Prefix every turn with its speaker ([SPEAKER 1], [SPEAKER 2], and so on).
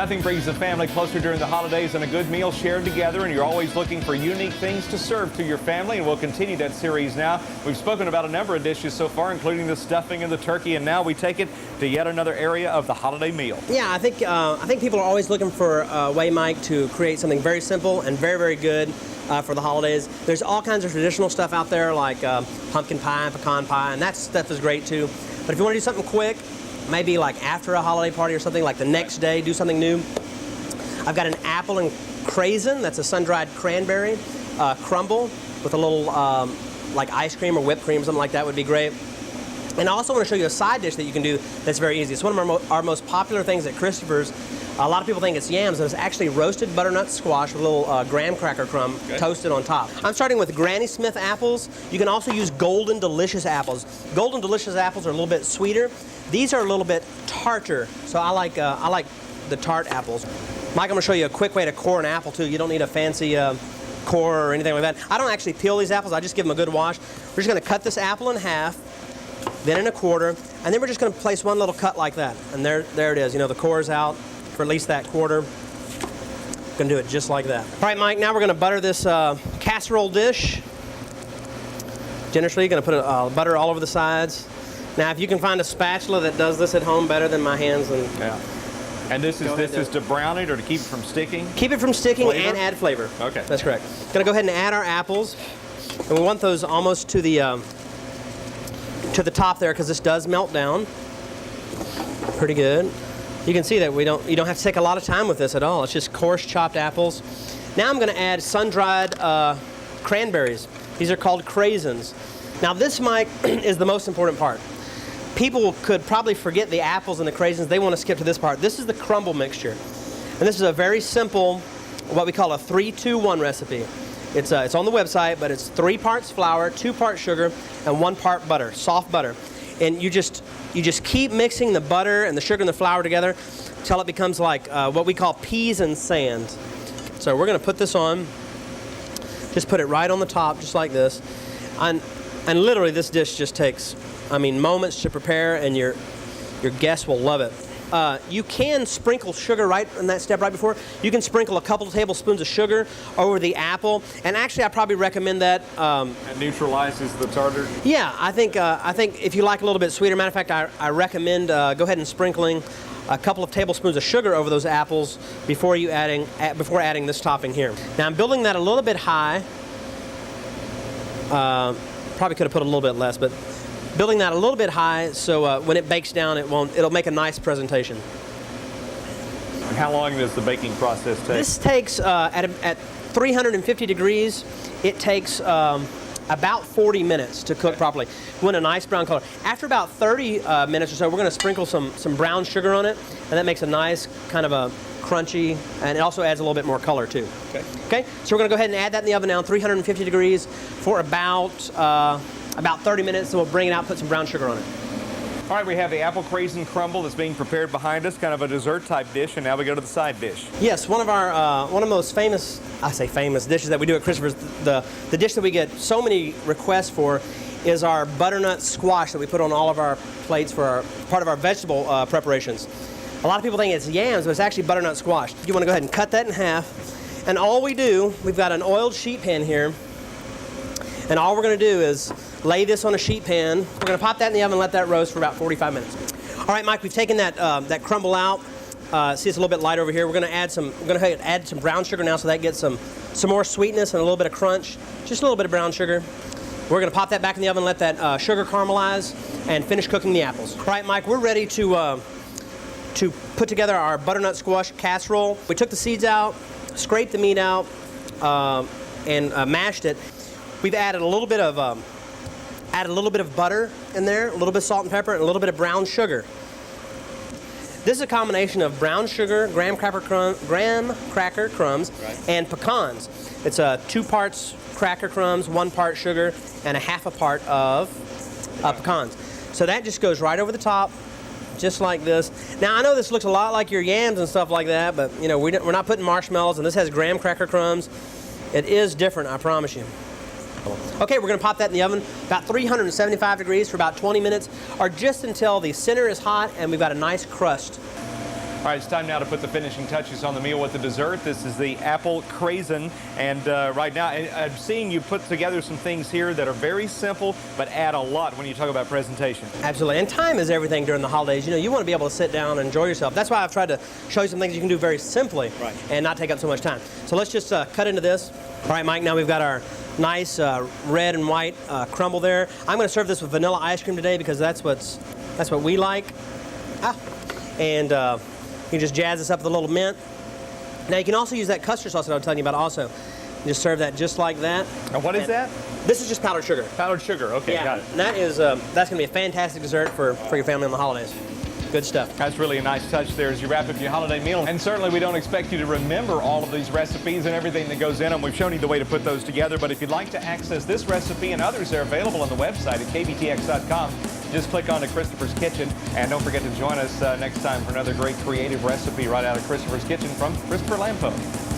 [SPEAKER 1] Nothing brings the family closer during the holidays than a good meal shared together, and you're always looking for unique things to serve to your family, and we'll continue that series now. We've spoken about a number of dishes so far, including the stuffing and the turkey, and now we take it to yet another area of the holiday meal.
[SPEAKER 2] Yeah, I think people are always looking for a way, Mike, to create something very simple and very, very good for the holidays. There's all kinds of traditional stuff out there like pumpkin pie and pecan pie, and that stuff is great too. But if you want to do something quick, maybe like after a holiday party or something, like the next day, do something new. I've got an apple and Craison, that's a sun-dried cranberry crumble with a little like ice cream or whipped cream, something like that would be great. And I also want to show you a side dish that you can do that's very easy. It's one of our most popular things at Christopher's. A lot of people think it's yams, and it's actually roasted butternut squash with a little graham cracker crumb toasted on top. I'm starting with Granny Smith apples. You can also use Golden Delicious apples. Golden Delicious apples are a little bit sweeter. These are a little bit tarter, so I like the tart apples. Mike, I'm going to show you a quick way to core an apple too. You don't need a fancy core or anything like that. I don't actually peel these apples. I just give them a good wash. We're just going to cut this apple in half, then in a quarter, and then we're just going to place one little cut like that. And there it is. You know, the core's out for at least that quarter. Going to do it just like that. All right, Mike, now we're going to butter this casserole dish. Generously, going to put butter all over the sides. Now, if you can find a spatula that does this at home better than my hands, then
[SPEAKER 1] yeah. And this is to brown it or to keep it from sticking?
[SPEAKER 2] Keep it from sticking
[SPEAKER 1] flavor?
[SPEAKER 2] And add flavor.
[SPEAKER 1] Okay.
[SPEAKER 2] That's correct. Going to go ahead and add our apples. And we want those almost to the top there because this does melt down. Pretty good. You can see that you don't have to take a lot of time with this at all. It's just coarse chopped apples. Now I'm going to add sun-dried cranberries. These are called Craisins. Now this, Mike, is the most important part. People could probably forget the apples and the Craisins. They want to skip to this part. This is the crumble mixture. And this is a very simple, what we call a 3-2-1 recipe. It's on the website, but it's 3 parts flour, 2 parts sugar, and 1 part butter, soft butter. And you just keep mixing the butter and the sugar and the flour together until it becomes like what we call peas and sand. So we're going to put this on. Just put it right on the top, just like this. And literally, this dish just takes, I mean, moments to prepare, and your guests will love it. You can sprinkle sugar right in that step right before. You can sprinkle a couple of tablespoons of sugar over the apple, and actually I probably recommend that.
[SPEAKER 1] It neutralizes the tartar?
[SPEAKER 2] Yeah, I think if you like a little bit sweeter, matter of fact, I recommend go ahead and sprinkling a couple of tablespoons of sugar over those apples before adding this topping here. Now I'm building that a little bit high. Probably could have put a little bit less, but building that a little bit high so when it bakes down, it'll make a nice presentation.
[SPEAKER 1] And how long does the baking process take?
[SPEAKER 2] This takes at 350 degrees. It takes about 40 minutes to cook properly. We want a nice brown color. After about 30 minutes or so, we're going to sprinkle some brown sugar on it, and that makes a nice kind of a crunchy, and it also adds a little bit more color too. Okay. So we're going to go ahead and add that in the oven now, 350 degrees for about 30 minutes, and we'll bring it out, put some brown sugar on it.
[SPEAKER 1] All right, we have the apple Craison crumble that's being prepared behind us, kind of a dessert type dish, and now we go to the side dish.
[SPEAKER 2] Yes, one of the most famous, I say famous dishes that we do at Christopher's, the dish that we get so many requests for is our butternut squash that we put on all of our plates for part of our vegetable preparations. A lot of people think it's yams, but it's actually butternut squash. You want to go ahead and cut that in half, and all we do, we've got an oiled sheet pan here, and all we're going to do is lay this on a sheet pan. We're going to pop that in the oven and let that roast for about 45 minutes. All right, Mike, we've taken that crumble out. See, it's a little bit light over here. We're going to add some brown sugar now, so that gets some more sweetness and a little bit of crunch. Just a little bit of brown sugar. We're going to pop that back in the oven and let that sugar caramelize and finish cooking the apples. All right, Mike, we're ready to put together our butternut squash casserole. We took the seeds out, scraped the meat out, and mashed it. We've added a little bit of butter in there, a little bit of salt and pepper, and a little bit of brown sugar. This is a combination of brown sugar, graham cracker crumbs, and pecans. It's 2 parts cracker crumbs, 1 part sugar, and a half a part of pecans. So that just goes right over the top, just like this. Now I know this looks a lot like your yams and stuff like that, but you know we're not putting marshmallows, and this has graham cracker crumbs. It is different, I promise you. Okay, we're going to pop that in the oven about 375 degrees for about 20 minutes, or just until the center is hot and we've got a nice crust.
[SPEAKER 1] All right, it's time now to put the finishing touches on the meal with the dessert. This is the apple Craison, and right now I'm seeing you put together some things here that are very simple but add a lot when you talk about presentation.
[SPEAKER 2] Absolutely, and time is everything during the holidays. You know, you want to be able to sit down and enjoy yourself. That's why I've tried to show you some things you can do very simply and not take up so much time. So let's just cut into this. All right, Mike, now we've got our nice red and white crumble there. I'm going to serve this with vanilla ice cream today because that's what we like. And you can just jazz this up with a little mint. Now you can also use that custard sauce that I was telling you about also. You just serve that just like that.
[SPEAKER 1] And what is that?
[SPEAKER 2] This is just powdered sugar.
[SPEAKER 1] Powdered sugar, okay, got it.
[SPEAKER 2] And that is, that's going to be a fantastic dessert for your family on the holidays. Good stuff.
[SPEAKER 1] That's really a nice touch there as you wrap up your holiday meal. And certainly we don't expect you to remember all of these recipes and everything that goes in them. We've shown you the way to put those together, but if you'd like to access this recipe and others, they're available on the website at kbtx.com. Just click on to Christopher's Kitchen, and don't forget to join us next time for another great creative recipe right out of Christopher's Kitchen from Christopher Lampone.